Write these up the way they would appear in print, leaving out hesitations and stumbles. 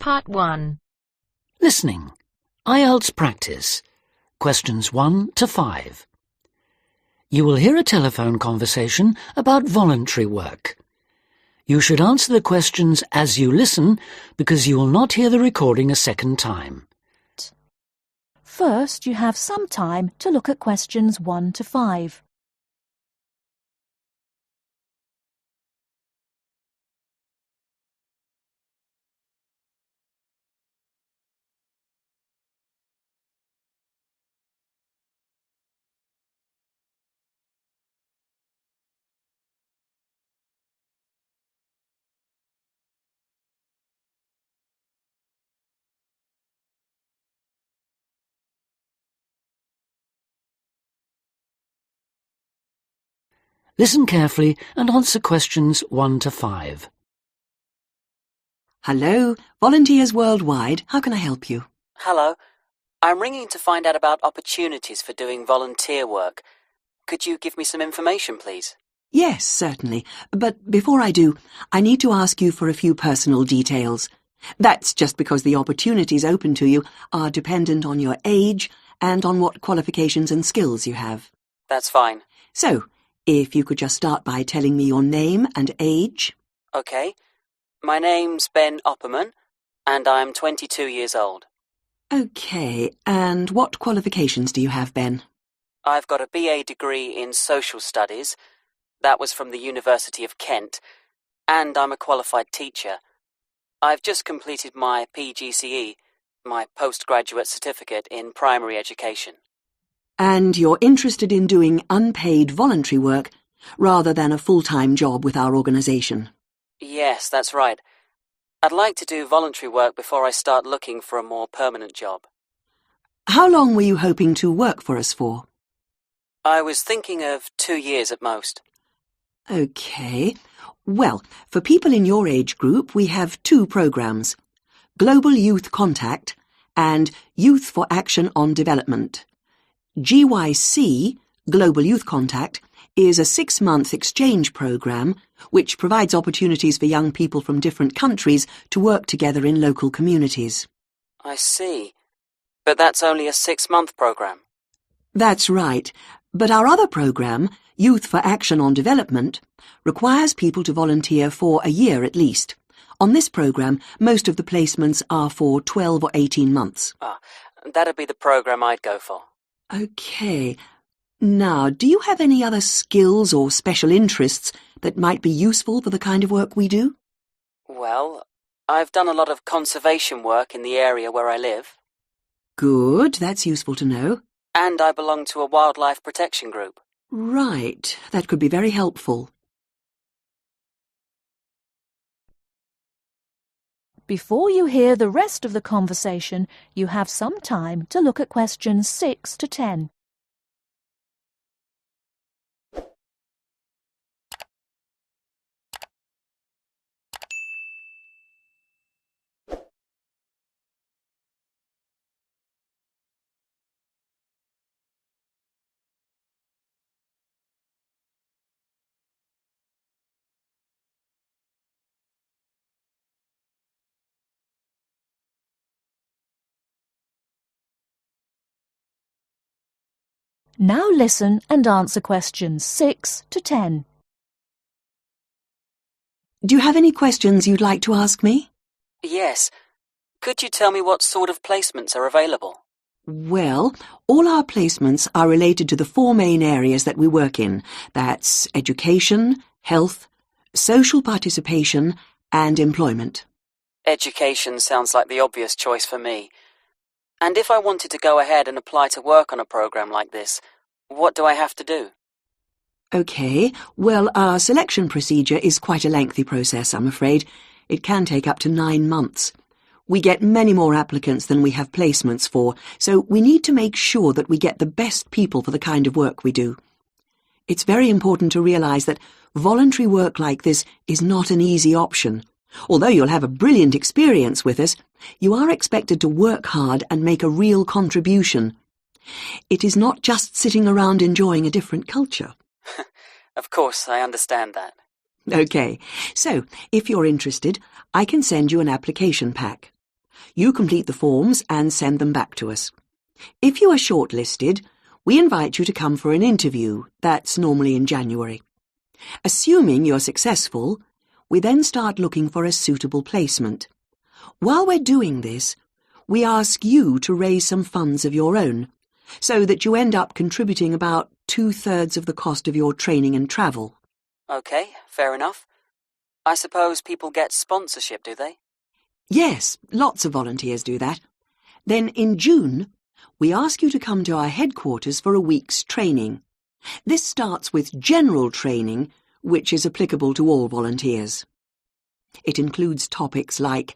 Part 1. Listening. IELTS Practice. Questions 1 to 5. You will hear a telephone conversation about voluntary work. You should answer the questions as you listen because you will not hear the recording a second time. First, you have some time to look at questions 1 to 5. Listen carefully and answer questions 1 to 5. Hello, Volunteers Worldwide. How can I help you? Hello. I'm ringing to find out about opportunities for doing volunteer work. Could you give me some information, please? Yes, certainly. But before I do, I need to ask you for a few personal details. That's just because the opportunities open to you are dependent on your age and on what qualifications and skills you have. That's fine. So, if you could just start by telling me your name and age. Okay. My name's Ben Opperman, and I'm 22 years old. Okay, and what qualifications do you have, Ben? I've got a BA degree in Social Studies. That was from the University of Kent, and I'm a qualified teacher. I've just completed my PGCE, my postgraduate certificate in primary education. And you're interested in doing unpaid voluntary work rather than a full-time job with our organisation? Yes, that's right. I'd like to do voluntary work before I start looking for a more permanent job. How long were you hoping to work for us for? I was thinking of 2 years at most. Okay. Well, for people in your age group, we have 2 programs: Global Youth Contact and Youth for Action on Development. GYC, Global Youth Contact, is a 6-month exchange program which provides opportunities for young people from different countries to work together in local communities. I see. But that's only a 6-month program. That's right. But our other program, Youth for Action on Development, requires people to volunteer for a year at least. On this program, most of the placements are for 12 or 18 months. That'd be the program I'd go for. Okay. Now, do you have any other skills or special interests that might be useful for the kind of work we do? Well, I've done a lot of conservation work in the area where I live. Good, that's useful to know. And I belong to a wildlife protection group. Right, that could be very helpful. Before you hear the rest of the conversation, you have some time to look at questions 6 to 10. Now listen and answer questions 6 to 10. Do you have any questions you'd like to ask me? Yes. Could you tell me what sort of placements are available? Well, all our placements are related to the 4 main areas that we work in. That's education, health, social participation, and employment. Education sounds like the obvious choice for me. And if I wanted to go ahead and apply to work on a program like this, what do I have to do? Okay, well, our selection procedure is quite a lengthy process, I'm afraid. It can take up to 9 months. We get many more applicants than we have placements for, so we need to make sure that we get the best people for the kind of work we do. It's very important to realise that voluntary work like this is not an easy option. Although you'll have a brilliant experience with us, you are expected to work hard and make a real contribution. It is not just sitting around enjoying a different culture. Of course, I understand that. Okay, so if you're interested, I can send you an application pack. You complete the forms and send them back to us. If you are shortlisted, we invite you to come for an interview. That's normally in January. Assuming you're successful, we then start looking for a suitable placement. While we're doing this, we ask you to raise some funds of your own, so that you end up contributing about 2/3 of the cost of your training and travel. OK, fair enough. I suppose people get sponsorship, do they? Yes, lots of volunteers do that. Then in June, we ask you to come to our headquarters for a week's training. This starts with general training, which is applicable to all volunteers. It includes topics like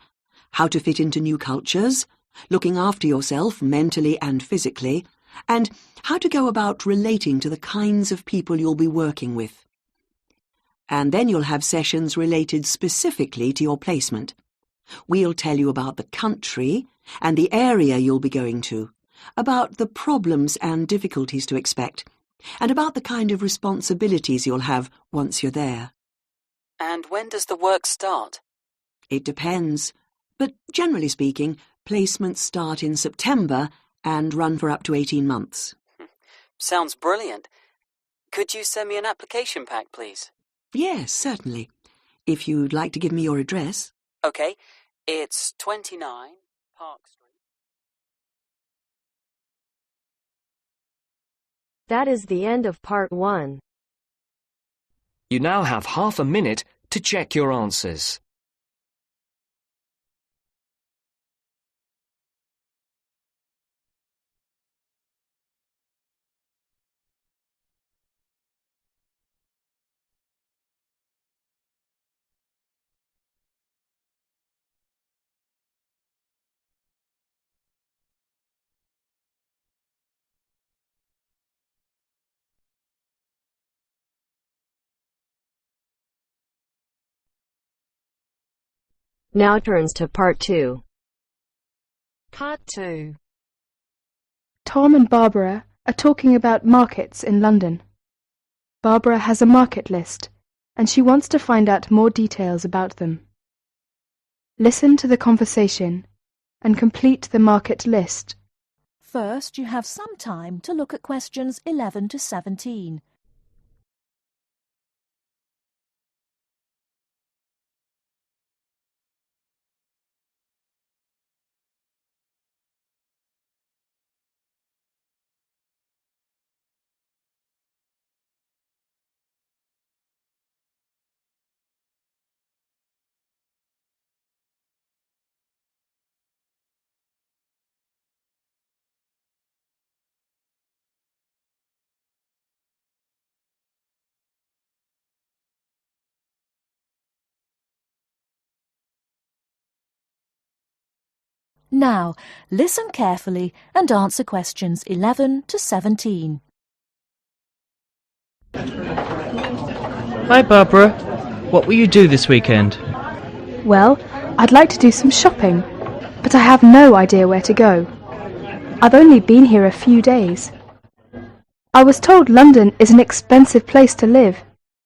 how to fit into new cultures, looking after yourself mentally and physically, and how to go about relating to the kinds of people you'll be working with. And then you'll have sessions related specifically to your placement. We'll tell you about the country and the area you'll be going to, about the problems and difficulties to expect, and about the kind of responsibilities you'll have once you're there. And when does the work start? It depends, but generally speaking, placements start in September and run for up to 18 months. Sounds brilliant. Could you send me an application pack, please? Yes, certainly. If you'd like to give me your address. OK, it's 29 Park Street. That is the end of part 1. You now have half a minute to check your answers. Now turns to part 2. Part 2. Tom and Barbara are talking about markets in London. Barbara has a market list, and she wants to find out more details about them. Listen to the conversation and complete the market list. First, you have some time to look at questions 11 to 17. Now, listen carefully and answer questions 11 to 17. Hi Barbara, what will you do this weekend? Well, I'd like to do some shopping, but I have no idea where to go. I've only been here a few days. I was told London is an expensive place to live.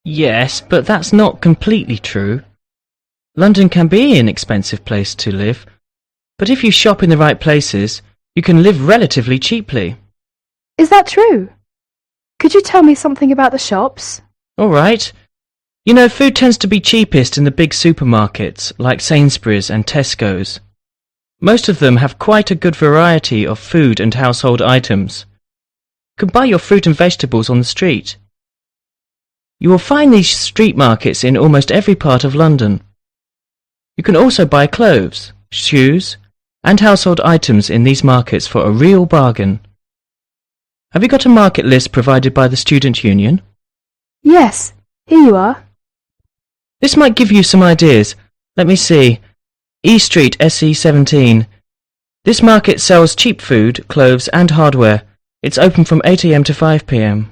Yes, but that's not completely true. London can be an expensive place to live, but if you shop in the right places, you can live relatively cheaply. Is that true? Could you tell me something about the shops? All right. You know, food tends to be cheapest in the big supermarkets, like Sainsbury's and Tesco's. Most of them have quite a good variety of food and household items. You can buy your fruit and vegetables on the street. You will find these street markets in almost every part of London. You can also buy clothes, shoes, and household items in these markets for a real bargain. Have you got a market list provided by the Student Union? Yes, here you are. This might give you some ideas. Let me see. E Street, SE17. This market sells cheap food, clothes and hardware. It's open from 8 AM to 5 PM.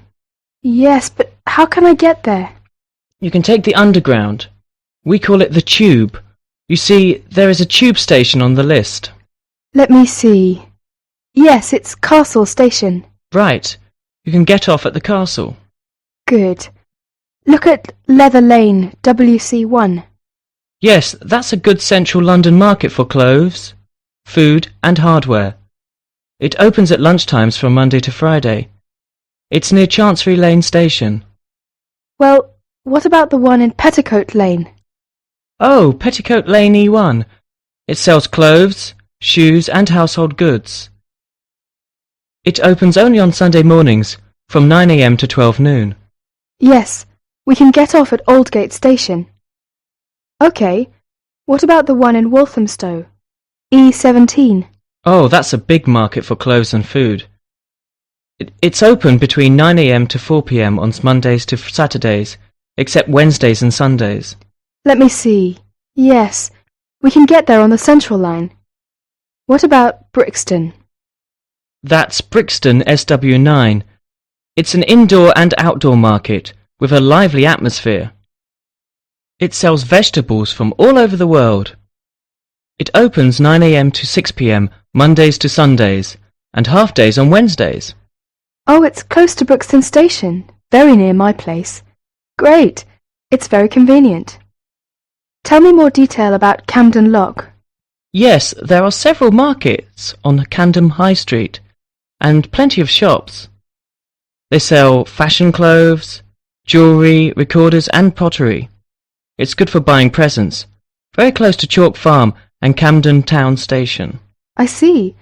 Yes, but how can I get there? You can take the Underground. We call it the Tube. You see, there is a tube station on the list. Let me see. Yes, it's Castle Station. Right. You can get off at the castle. Good. Look at Leather Lane, WC1. Yes, that's a good central London market for clothes. food and hardware. It opens at lunchtimes from Monday to Friday. It's near Chancery Lane Station. Well, what about the one in Petticoat Lane? Oh, Petticoat Lane E1. It sells clothes, shoes and household goods. It opens only on Sunday mornings from 9 a.m. to 12 noon. Yes, we can get off at Aldgate Station. OK, what about the one in Walthamstow? E17. Oh, that's a big market for clothes and food. It's open between 9 a.m. to 4 p.m. on Mondays to Saturdays, except Wednesdays and Sundays. Let me see. Yes, we can get there on the Central Line. What about Brixton? That's Brixton SW9. It's an indoor and outdoor market with a lively atmosphere. It sells vegetables from all over the world. It opens 9 a.m. to 6 p.m. Mondays to Sundays and half-days on Wednesdays. Oh, it's close to Brixton Station, very near my place. Great, it's very convenient. Tell me more detail about Camden Lock. Yes, there are several markets on Camden High Street and plenty of shops. They sell fashion clothes, jewellery, recorders and pottery. It's good for buying presents, very close to Chalk Farm and Camden Town Station. I see.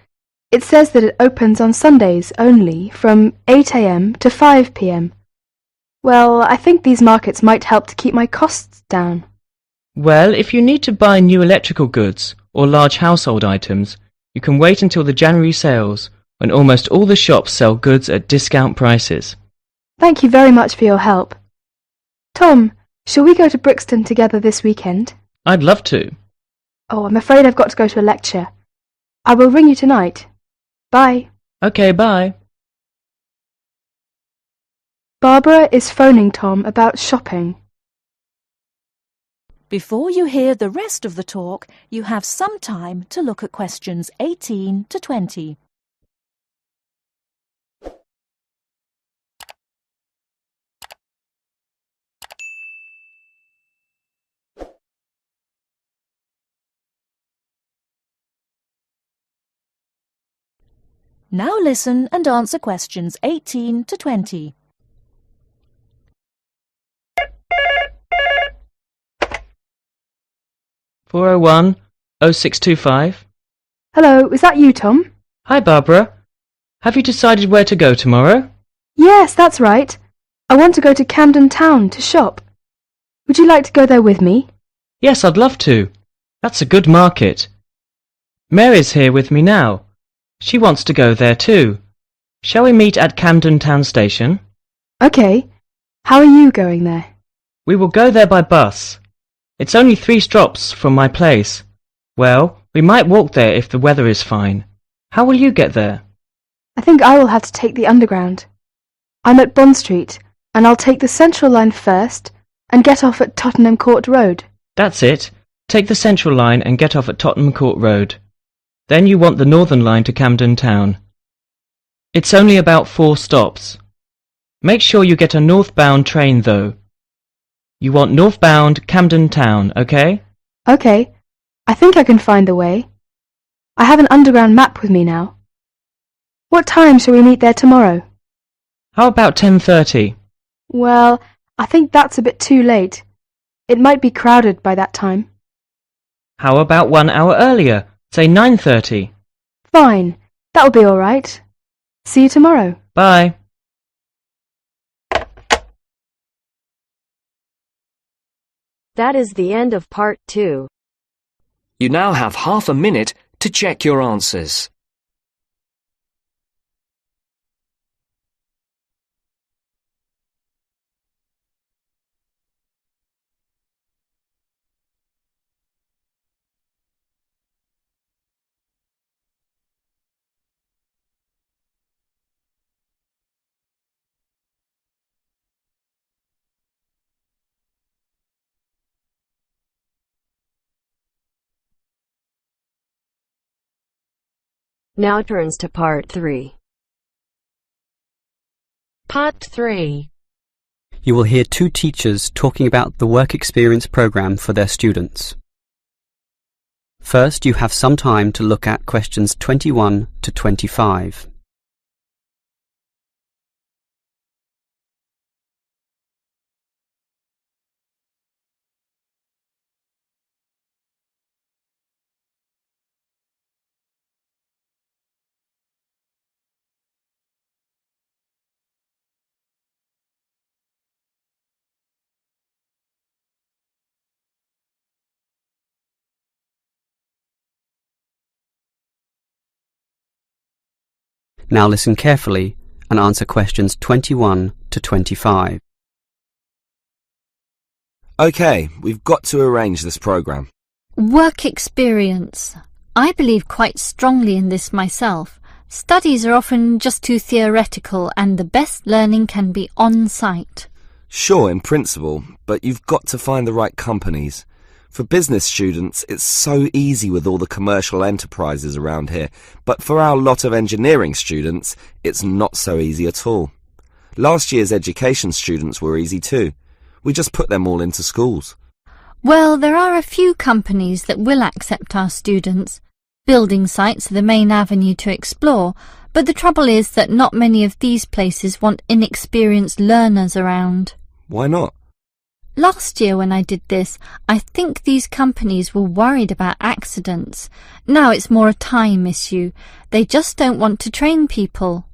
It says that it opens on Sundays only from 8 a.m. to 5 p.m. Well, I think these markets might help to keep my costs down. Well, if you need to buy new electrical goods or large household items, you can wait until the January sales when almost all the shops sell goods at discount prices. Thank you very much for your help. Tom, shall we go to Brixton together this weekend? I'd love to. Oh, I'm afraid I've got to go to a lecture. I will ring you tonight. Bye. OK, bye. Barbara is phoning Tom about shopping. Before you hear the rest of the talk, you have some time to look at questions 18 to 20. Now listen and answer questions 18 to 20. (401 0625). Hello, is that you, Tom? Hi, Barbara. Have you decided where to go tomorrow? Yes, that's right. I want to go to Camden Town to shop. Would you like to go there with me? Yes, I'd love to. That's a good market. Mary's here with me now. She wants to go there too. Shall we meet at Camden Town Station? OK. How are you going there? We will go there by bus. It's only 3 stops from my place. Well, we might walk there if the weather is fine. How will you get there? I think I will have to take the Underground. I'm at Bond Street, and I'll take the Central Line first and get off at Tottenham Court Road. That's it. Take the Central Line and get off at Tottenham Court Road. Then you want the Northern Line to Camden Town. It's only about 4 stops. Make sure you get a northbound train though. You want northbound Camden Town, OK? OK. I think I can find the way. I have an Underground map with me now. What time shall we meet there tomorrow? How about 10:30? Well, I think that's a bit too late. It might be crowded by that time. How about 1 hour earlier? Say 9:30. Fine. That'll be all right. See you tomorrow. Bye. That is the end of part 2. You now have half a minute to check your answers. Now turns to part 3. Part 3. You will hear 2 teachers talking about the work experience program for their students. First, you have some time to look at questions 21 to 25. Now listen carefully and answer questions 21 to 25. OK, we've got to arrange this programme. Work experience. I believe quite strongly in this myself. Studies are often just too theoretical and the best learning can be on-site. Sure, in principle, but you've got to find the right companies. For business students, it's so easy with all the commercial enterprises around here, but for our lot of engineering students, it's not so easy at all. Last year's education students were easy too. We just put them all into schools. Well, there are a few companies that will accept our students. Building sites are the main avenue to explore, but the trouble is that not many of these places want inexperienced learners around. Why not? Last year when I did this, I think these companies were worried about accidents. Now it's more a time issue. They just don't want to train people.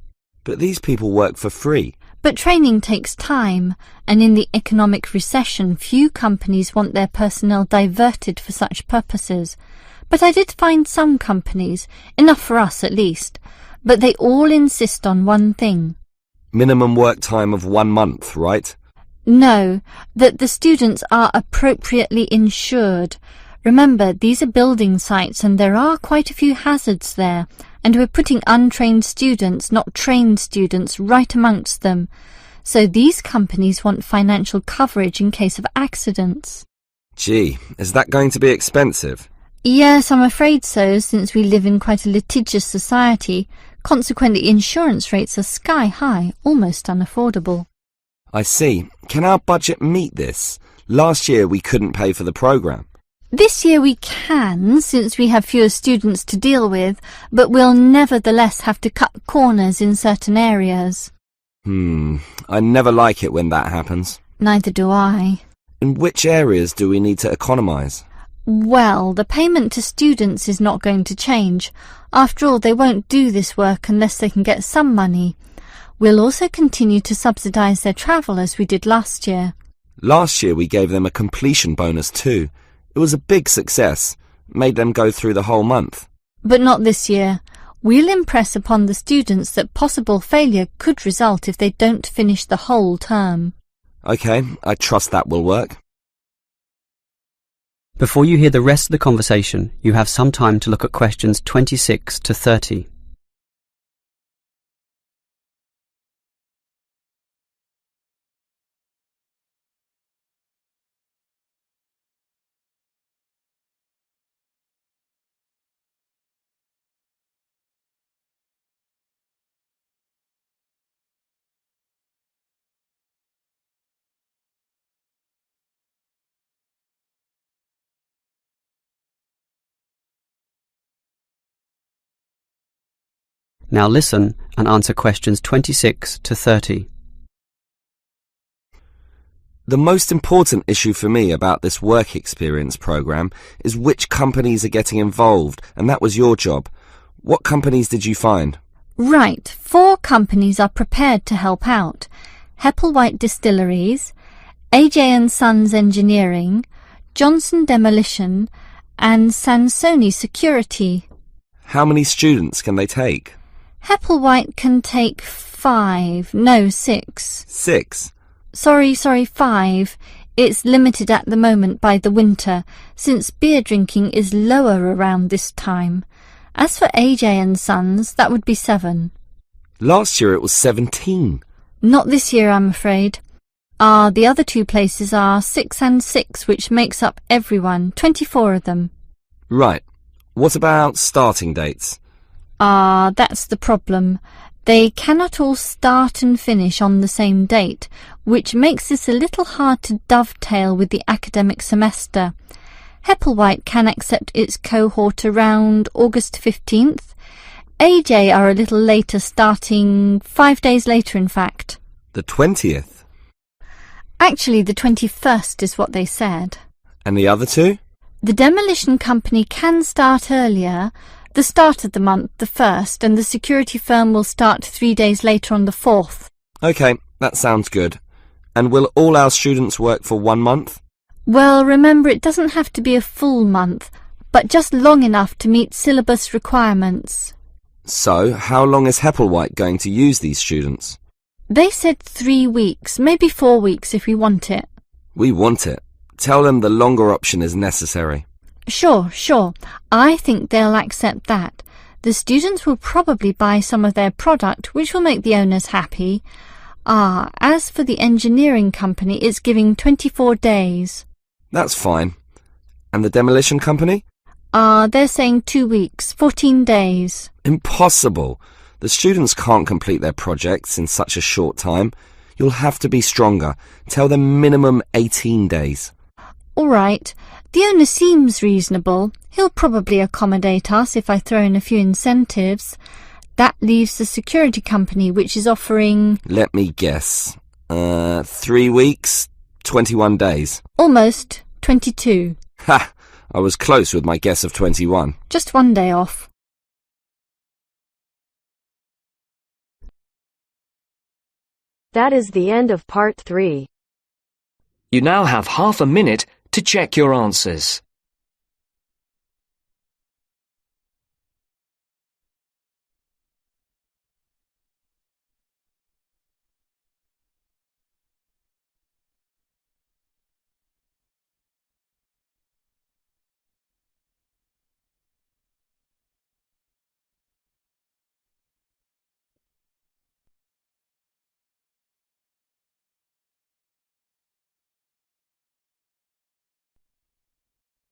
But these people work for free. But training takes time, and in the economic recession, few companies want their personnel diverted for such purposes. But I did find some companies, enough for us at least, but they all insist on one thing. Minimum work time of 1 month, right? No, that the students are appropriately insured. Remember, these are building sites and there are quite a few hazards there, and we're putting untrained students, not trained students, right amongst them. So these companies want financial coverage in case of accidents. Gee, is that going to be expensive? Yes, I'm afraid so, since we live in quite a litigious society. Consequently, insurance rates are sky high, almost unaffordable. I see. Can our budget meet this? Last year we couldn't pay for the programme. This year we can, since we have fewer students to deal with, but we'll nevertheless have to cut corners in certain areas. I never like it when that happens. Neither do I. In which areas do we need to economise? Well, the payment to students is not going to change. After all, they won't do this work unless they can get some money. We'll also continue to subsidise their travel as we did last year. Last year we gave them a completion bonus too. It was a big success. Made them go through the whole month. But not this year. We'll impress upon the students that possible failure could result if they don't finish the whole term. OK, I trust that will work. Before you hear the rest of the conversation, you have some time to look at questions 26 to 30. Now listen and answer questions 26 to 30. The most important issue for me about this work experience programme is which companies are getting involved, and that was your job. What companies did you find? Right, 4 companies are prepared to help out. Hepplewhite Distilleries, AJ & Sons Engineering, Johnson Demolition, and Sansoni Security. How many students can they take? Hepplewhite can take 6. 6? Sorry, 5. It's limited at the moment by the winter, since beer drinking is lower around this time. As for AJ & Sons, that would be 7. Last year it was 17. Not this year, I'm afraid. The other 2 places are 6 and 6, which makes up everyone, 24 of them. Right. What about starting dates? That's the problem. They cannot all start and finish on the same date, which makes this a little hard to dovetail with the academic semester. Hepplewhite can accept its cohort around August 15th. AJ are a little later, starting 5 days later, in fact. The 20th? Actually, the 21st is what they said. And the other two? The demolition company can start earlier, the start of the month, the 1st, and the security firm will start 3 days later on the 4th. OK, that sounds good. And will all our students work for 1 month? Well, remember, it doesn't have to be a full month, but just long enough to meet syllabus requirements. So, how long is Hepplewhite going to use these students? They said 3 weeks, maybe 4 weeks if we want it. We want it. Tell them the longer option is necessary. Sure. I think they'll accept that. The students will probably buy some of their product, which will make the owners happy. As for the engineering company, it's giving 24 days. That's fine. And the demolition company? They're saying 2 weeks, 14 days. Impossible. The students can't complete their projects in such a short time. You'll have to be stronger. Tell them minimum 18 days. All right. The owner seems reasonable. He'll probably accommodate us if I throw in a few incentives. That leaves the security company, which is offering... Let me guess. 3 weeks, 21 days. Almost. 22. Ha! I was close with my guess of 21. Just 1 day off. That is the end of part 3. You now have half a minute to check your answers.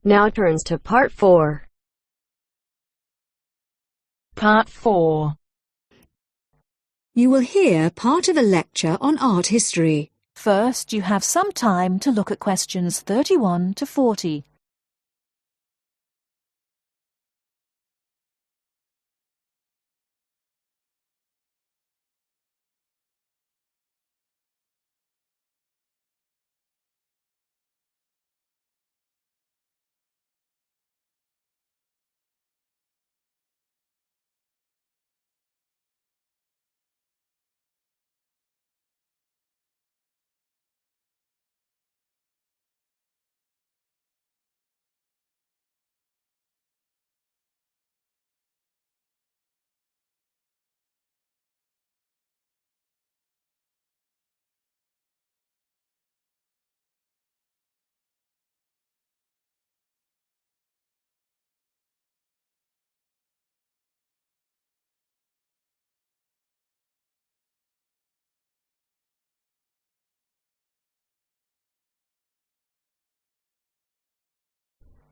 Now turns to part 4. Part 4. You will hear part of a lecture on art history. First, you have some time to look at questions 31 to 40.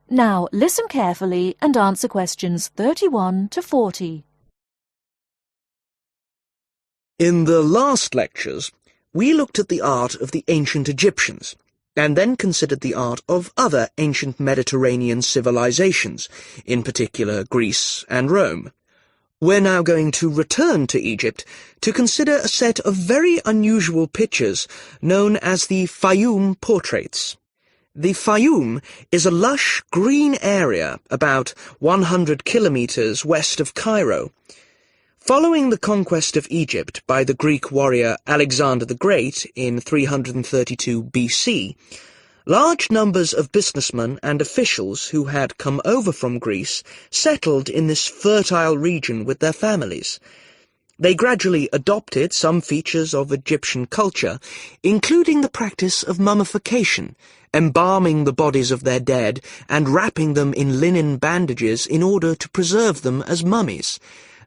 Now, listen carefully and answer questions 31 to 40. In the last lectures, we looked at the art of the ancient Egyptians, and then considered the art of other ancient Mediterranean civilizations, in particular Greece and Rome. We're now going to return to Egypt to consider a set of very unusual pictures known as the Fayum portraits. The Fayum is a lush green area about 100 kilometers west of Cairo. Following the conquest of Egypt by the Greek warrior Alexander the Great in 332 BC, large numbers of businessmen and officials who had come over from Greece settled in this fertile region with their families. They gradually adopted some features of Egyptian culture, including the practice of mummification, embalming the bodies of their dead and wrapping them in linen bandages in order to preserve them as mummies.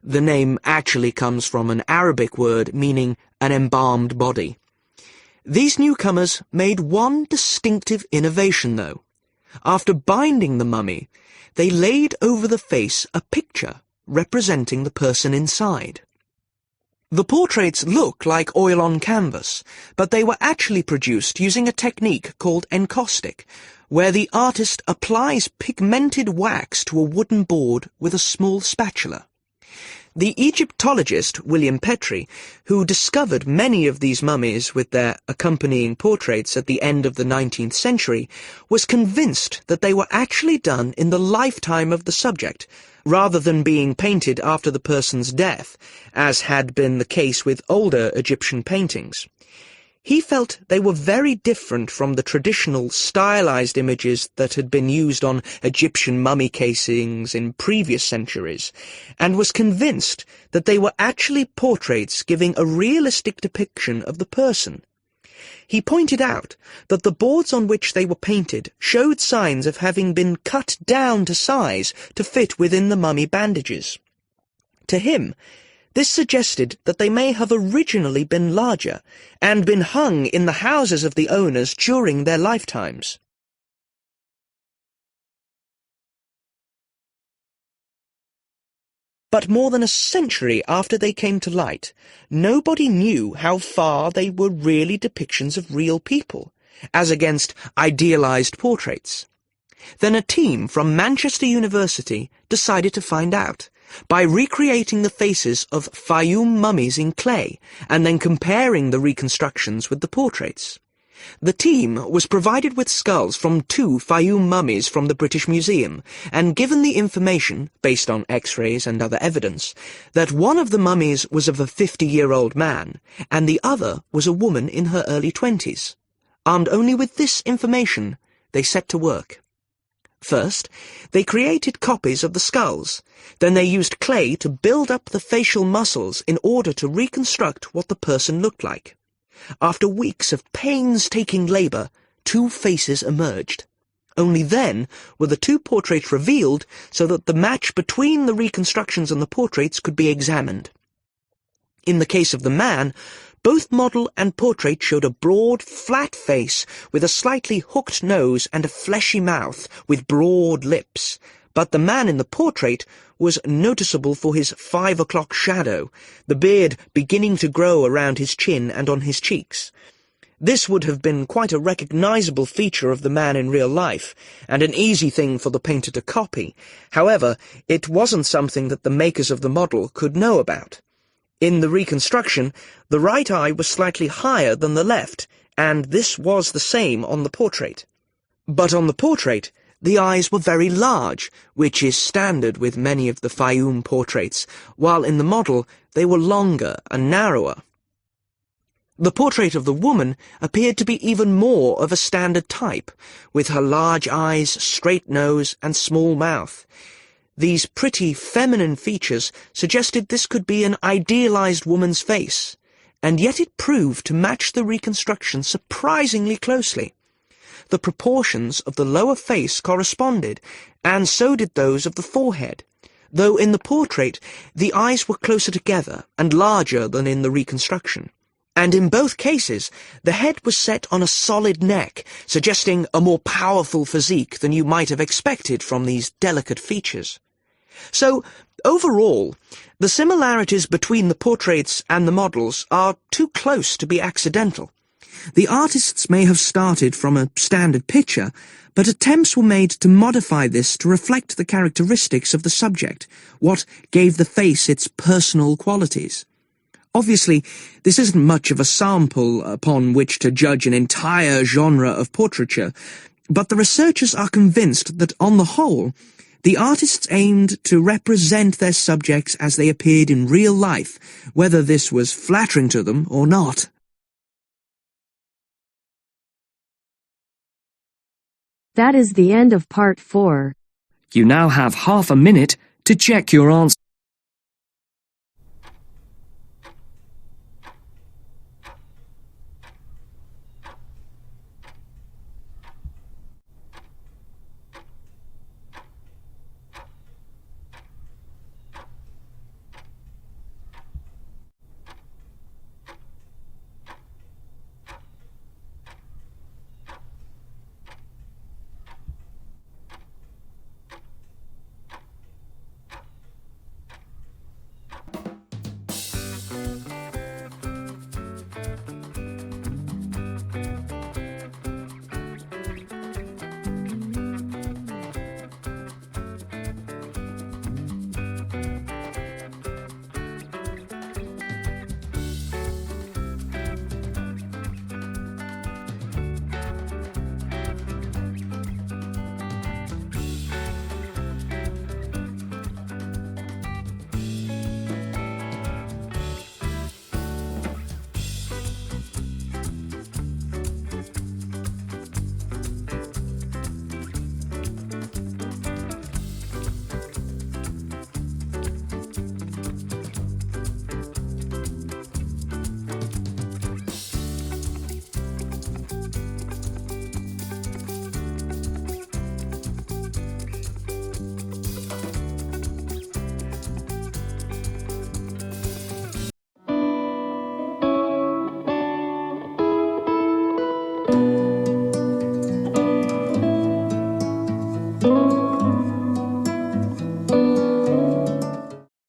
The name actually comes from an Arabic word meaning an embalmed body. These newcomers made one distinctive innovation, though. After binding the mummy, they laid over the face a picture representing the person inside. The portraits look like oil on canvas, but they were actually produced using a technique called encaustic, where the artist applies pigmented wax to a wooden board with a small spatula. The Egyptologist William Petrie, who discovered many of these mummies with their accompanying portraits at the end of the 19th century, was convinced that they were actually done in the lifetime of the subject, rather than being painted after the person's death, as had been the case with older Egyptian paintings. He felt they were very different from the traditional stylized images that had been used on Egyptian mummy casings in previous centuries, and was convinced that they were actually portraits giving a realistic depiction of the person. He pointed out that the boards on which they were painted showed signs of having been cut down to size to fit within the mummy bandages. To him, this suggested that they may have originally been larger and been hung in the houses of the owners during their lifetimes. But more than a century after they came to light, nobody knew how far they were really depictions of real people, as against idealized portraits. Then a team from Manchester University decided to find out, by recreating the faces of Fayum mummies in clay, and then comparing the reconstructions with the portraits. The team was provided with skulls from 2 Fayum mummies from the British Museum, and given the information, based on X-rays and other evidence, that one of the mummies was of a 50-year-old man, and the other was a woman in her early 20s. Armed only with this information, they set to work. First, they created copies of the skulls. Then they used clay to build up the facial muscles in order to reconstruct what the person looked like. After weeks of painstaking labour, 2 faces emerged. Only then were the 2 portraits revealed so that the match between the reconstructions and the portraits could be examined. In the case of the man, both model and portrait showed a broad, flat face with a slightly hooked nose and a fleshy mouth with broad lips, but the man in the portrait was noticeable for his 5 o'clock shadow, the beard beginning to grow around his chin and on his cheeks. This would have been quite a recognizable feature of the man in real life, and an easy thing for the painter to copy. However, it wasn't something that the makers of the model could know about. In the reconstruction, the right eye was slightly higher than the left, and this was the same on the portrait. But on the portrait, the eyes were very large, which is standard with many of the Fayum portraits, while in the model they were longer and narrower. The portrait of the woman appeared to be even more of a standard type, with her large eyes, straight nose, and small mouth. These pretty feminine features suggested this could be an idealized woman's face, and yet it proved to match the reconstruction surprisingly closely. The proportions of the lower face corresponded, and so did those of the forehead, though in the portrait the eyes were closer together and larger than in the reconstruction. And in both cases, the head was set on a solid neck, suggesting a more powerful physique than you might have expected from these delicate features. So, overall, the similarities between the portraits and the models are too close to be accidental. The artists may have started from a standard picture, but attempts were made to modify this to reflect the characteristics of the subject, what gave the face its personal qualities. Obviously, this isn't much of a sample upon which to judge an entire genre of portraiture, but the researchers are convinced that, on the whole, the artists aimed to represent their subjects as they appeared in real life, whether this was flattering to them or not. That is the end of part 4. You now have half a minute to check your answer. Thank you.